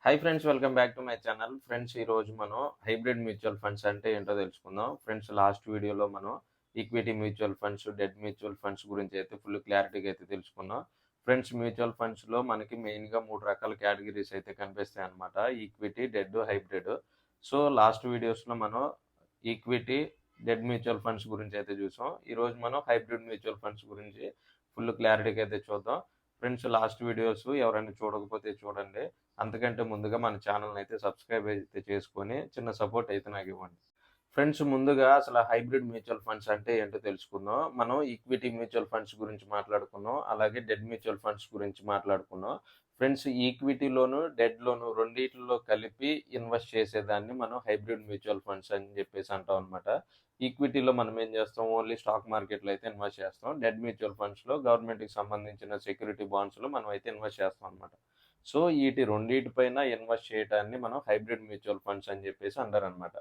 Hi friends, welcome back to my channel. Friends, ఈరోజు మనం hybrid mutual funds అంటే ఏంటో తెలుసుకుందాం. ఫ్రెండ్స్, లాస్ట్ వీడియోలో మనం equity mutual funds, debt mutual funds గురించి అయితే ఫుల్ క్లారిటీగా అయితే తెలుసుకున్నాం. ఫ్రెండ్స్, మ్యూచువల్ ఫండ్స్లో మనకి మెయిన్గా 3 రకాల కేటగిరీస్ అయితే కనిపిస్తాయి అన్నమాట: equity, debt, hybrid. So last వీడియోస్లో మనం ఈక్విటీ, డెట్ మ్యూచువల్ ఫండ్స్ గురించి అయితే చూసాం. ఈరోజు మనం హైబ్రిడ్ మ్యూచువల్ ఫండ్స్ గురించి ఫుల్ క్లారిటీగా అయితే చూద్దాం. ఫ్రెండ్స్, లాస్ట్ వీడియోస్ ఎవరైనా చూడకపోతే చూడండి. అంతకంటే ముందుగా మన ఛానల్‌ని అయితే సబ్స్క్రైబ్ అయితే చేసుకొని చిన్న సపోర్ట్ అయితే నాకివ్వండి. ఫ్రెండ్స్, ముందుగా అసలు హైబ్రిడ్ మ్యూచువల్ ఫండ్స్ అంటే ఏంటో తెలుసుకుందాం. మనం ఈక్విటీ మ్యూచువల్ ఫండ్స్ గురించి మాట్లాడుకున్నాం. అలాగే డెట్ మ్యూచువల్ ఫండ్స్ గురించి మాట్లాడుకున్నాం. ఫ్రెండ్స్, ఈక్విటీలోను, డెట్‌లోను రెండిట్లో కలిపి ఇన్వెస్ట్ చేసేదాన్ని మనం హైబ్రిడ్ మ్యూచువల్ ఫండ్స్ అని చెప్పేసి అంటాం అనమాట. ఈక్విటీలో మనం ఏం చేస్తాం, ఓన్లీ స్టాక్ మార్కెట్‌లో అయితే ఇన్వెస్ట్ చేస్తాం. డెట్ మ్యూచువల్ ఫండ్స్‌లో గవర్నమెంట్‌కి సంబంధించిన సెక్యూరిటీ బాండ్స్‌లో మనం అయితే ఇన్వెస్ట్ చేస్తాం అనమాట. సో ఈటి రెండిటి పైన ఇన్వెస్ట్ చేయటాన్ని మనం హైబ్రిడ్ మ్యూచువల్ ఫండ్స్ అని చెప్పేసి అంటారనమాట.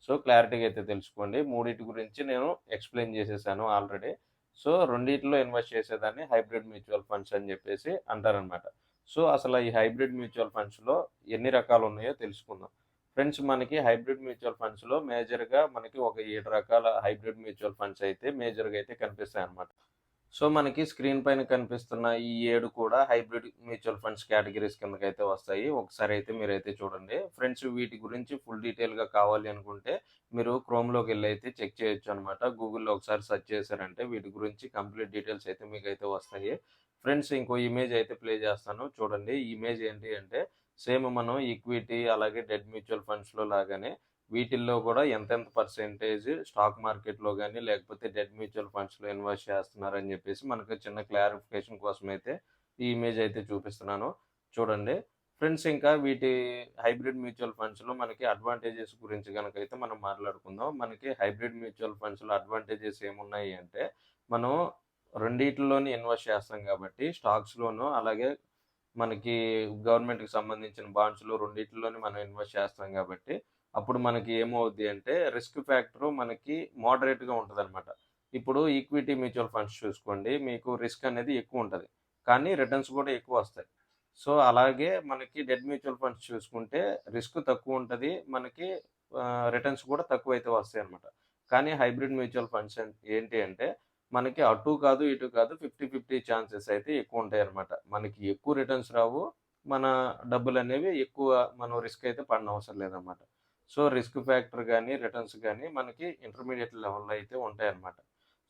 సో క్లారిటీగా అయితే తెలుసుకోండి. మూడిటి గురించి నేను ఎక్స్‌ప్లెయిన్ చేసేసాను ఆల్రెడీ. సో రెండిట్లో ఇన్వెస్ట్ చేసేదాన్ని హైబ్రిడ్ మ్యూచువల్ ఫండ్స్ అని చెప్పేసి అంటారనమాట. సో అసలు ఈ హైబ్రిడ్ మ్యూచువల్ ఫండ్స్‌లో ఎన్ని రకాలు ఉన్నాయో తెలుసుకుందాం. ఫ్రెండ్స్, మనకి హైబ్రిడ్ మ్యూచువల్ ఫండ్స్‌లో మేజర్‌గా మనకి ఒక 7 రకాల హైబ్రిడ్ మ్యూచువల్ ఫండ్స్ అయితే మేజర్‌గా అయితే కనిపిస్తాయన్నమాట. సో మనకి స్క్రీన్ పైన కనిపిస్తున్న ఈ 7 కూడా హైబ్రిడ్ మ్యూచువల్ ఫండ్స్ కేటగిరీస్ కిందకైతే వస్తాయి. ఒకసారి అయితే మీరైతే చూడండి. ఫ్రెండ్స్, వీటి గురించి ఫుల్ డీటెయిల్‌గా కావాలి అనుకుంటే మీరు క్రోమ్‌లోకెళ్ళి అయితే చెక్ చేయొచ్చు అనమాట. గూగుల్‌లో ఒకసారి సెర్చ్ చేశారంటే వీటి గురించి కంప్లీట్ డీటెయిల్స్ అయితే మీకైతే వస్తాయి. ఫ్రెండ్స్, ఇంకో ఇమేజ్ అయితే ప్లే చేస్తాను చూడండి. ఈ ఇమేజ్ ఏంటి అంటే సేమ్ మనం ఈక్విటీ అలాగే డెట్ మ్యూచువల్ ఫండ్స్‌లో లాగానే వీటిల్లో కూడా ఎంతెంత పర్సెంటేజ్ స్టాక్ మార్కెట్‌లో గాని, లేకపోతే డెట్ మ్యూచువల్ ఫండ్స్‌లో ఇన్వెస్ట్ చేస్తున్నారని చెప్పేసి మనకు చిన్న క్లారిఫికేషన్ కోసం అయితే ఈ ఇమేజ్ అయితే చూపిస్తున్నాను. చూడండి. ఫ్రెండ్స్, ఇంకా వీటి హైబ్రిడ్ మ్యూచువల్ ఫండ్స్‌లో మనకి అడ్వాంటేజెస్ గురించి గనకైతే మనం మాట్లాడుకుందాం. మనకి హైబ్రిడ్ మ్యూచువల్ ఫండ్స్‌లో అడ్వాంటేజెస్ ఏమున్నాయి అంటే, మనం రెండిట్లోని ఇన్వెస్ట్ చేస్తాం కాబట్టి స్టాక్స్‌లోను, అలాగే మనకి గవర్నమెంట్‌కి సంబంధించిన బాండ్స్‌లో రెండిట్లోని మనం ఇన్వెస్ట్ చేస్తాం కాబట్టి అప్పుడు మనకి ఏమవుద్ది అంటే రిస్క్ ఫ్యాక్టర్ మనకి మోడరేట్‌గా ఉంటదనమాట. ఇప్పుడు ఈక్విటీ మ్యూచువల్ ఫండ్స్ చూసుకోండి. మీకు రిస్క్ అనేది ఎక్కువ ఉంటది. కానీ రిటర్న్స్ కూడా ఎక్కువొస్తాయి. సో అలాగే మనకి డెట్ మ్యూచువల్ ఫండ్స్ చూసుకుంటే రిస్క్ తక్కువ ఉంటది. మనకి రిటర్న్స్ కూడా తక్కువైతే వస్తాయన్నమాట. కానీ హైబ్రిడ్ మ్యూచువల్ ఫండ్స్ ఏంటి అంటే మనకి అటు కాదు, ఇటు కాదు 50, 50 ఛాన్సెస్ అయితే ఎక్కువుంటాయన్నమాట. మనకి ఎక్కువ రిటర్న్స్ రావు. మన డబ్బులనేవి ఎక్కువ మనం రిస్క్ అయితే పడనవసరం లేదన్నమాట. సో రిస్క్ ఫ్యాక్టర్ గాని, రిటర్న్స్ గాని మనకి ఇంటర్మీడియేట్ లెవెల్‌లో అయితే ఉంటాయన్నమాట.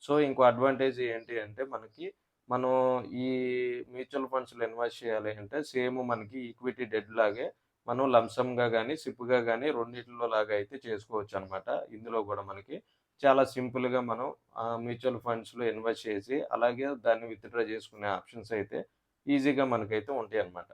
సో ఇంకో అడ్వాంటేజ్ ఏంటి అంటే మనం ఈ మ్యూచువల్ ఫండ్స్‌లో ఇన్వెస్ట్ చేయాలి అంటే సేమ్ మనకి ఈక్విటీ డెట్ లాగే మనం లంసమ్‌గా గాని, సిప్‌గా గాని రెండిట్లో లాగా అయితే చేసుకోవచ్చనమాట. ఇందులో గూడా మనకి చాలా సింపుల్‌గా మనం మ్యూచువల్ ఫండ్స్‌లో ఇన్వెస్ట్ చేసి అలాగే దాన్ని విత్‌డ్రా చేసుకునే ఆప్షన్స్ అయితే ఈజీగా మనకైతే ఉంటాయన్నమాట.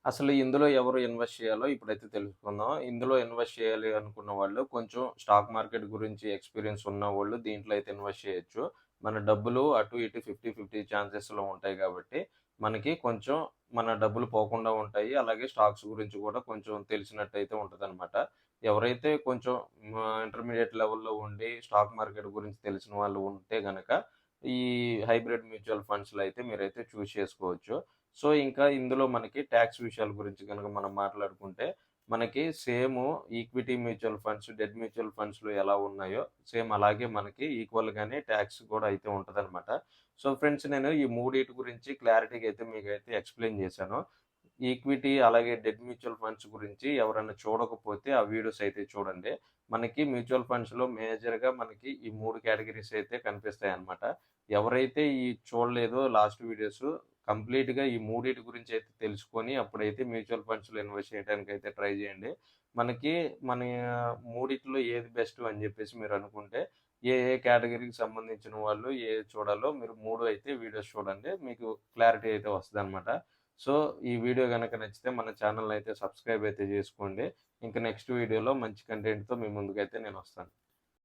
అసలు ఇందులో ఎవరు ఇన్వెస్ట్ చేయాలో ఇప్పుడైతే తెలుసుకుందాం. ఇందులో ఇన్వెస్ట్ చేయాలి అనుకున్న వాళ్ళు కొంచెం స్టాక్ మార్కెట్ గురించి ఎక్స్‌పీరియన్స్ ఉన్నవోళ్ళు దీంట్లో అయితే ఇన్వెస్ట్ చేయొచ్చు. మన డబ్బులు అటు ఇటు 50, 50 ఛాన్సెస్‌లో ఉంటాయి కాబట్టి, మనకి కొంచెం మన డబ్బులు పోకుండా ఉంటాయి. అలాగే స్టాక్స్ గురించి కూడా కొంచెం తెలిసినట్టయితే ఉంటదనమాట. ఎవరైతే కొంచెం ఇంటర్మీడియేట్ లెవెల్‌లో ఉండి స్టాక్ మార్కెట్ గురించి తెలిసిన వాళ్ళు ఉంటే గనక, ఈ హైబ్రిడ్ మ్యూచువల్ ఫండ్స్‌లో అయితే మీరైతే చూజ్ చేసుకోవచ్చు. సో, ఇంకా ఇందులో మనకి టాక్స్ విషయాల గురించి గనుక మనం మాట్లాడుకుంటే, మనకి same equity mutual funds, debt mutual ఫండ్స్‌లో ఎలా ఉన్నాయో, సేమ్ అలాగే మనకి ఈక్వల్‌గానే టాక్స్ కూడా అయితే ఉంటదనమాట. సో, ఫ్రెండ్స్, నేను ఈ మూడిటి గురించి క్లారిటీగా అయితే మీకైతే ఎక్స్‌ప్లెయిన్ చేశాను. ఈక్విటీ అలాగే డెట్ మ్యూచువల్ ఫండ్స్ గురించి ఎవరైనా చూడకపోతే ఆ వీడియోస్ అయితే చూడండి. మనకి మ్యూచువల్ ఫండ్స్‌లో మేజర్‌గా మనకి ఈ 3 కేటగరీస్ అయితే కనిపిస్తాయన్నమాట. ఎవరైతే ఈ చూడలేదో లాస్ట్ వీడియోస్ కంప్లీట్‌గా ఈ మూడిటి గురించి అయితే తెలుసుకొని అప్పుడైతే మ్యూచువల్ ఫండ్స్‌లో ఇన్వెస్ట్ చేయడానికైతే ట్రై చేయండి. మనకి మన మూడిట్లో ఏది బెస్ట్ అని చెప్పేసి మీరనుకుంటే ఏ ఏ కేటగరీకి సంబంధించిన వాళ్ళు ఏది చూడాలో మీరు 3 అయితే వీడియోస్ చూడండి. మీకు క్లారిటీ అయితే వస్తదనమాట. సో, ఈ వీడియో గనక నచ్చితే మన ఛానెల్‌ని అయితే సబ్స్క్రైబ్ అయితే చేసుకోండి. ఇంక నెక్స్ట్ వీడియోలో మంచి కంటెంట్‌తో మీ ముందుకైతే నేనొస్తాను.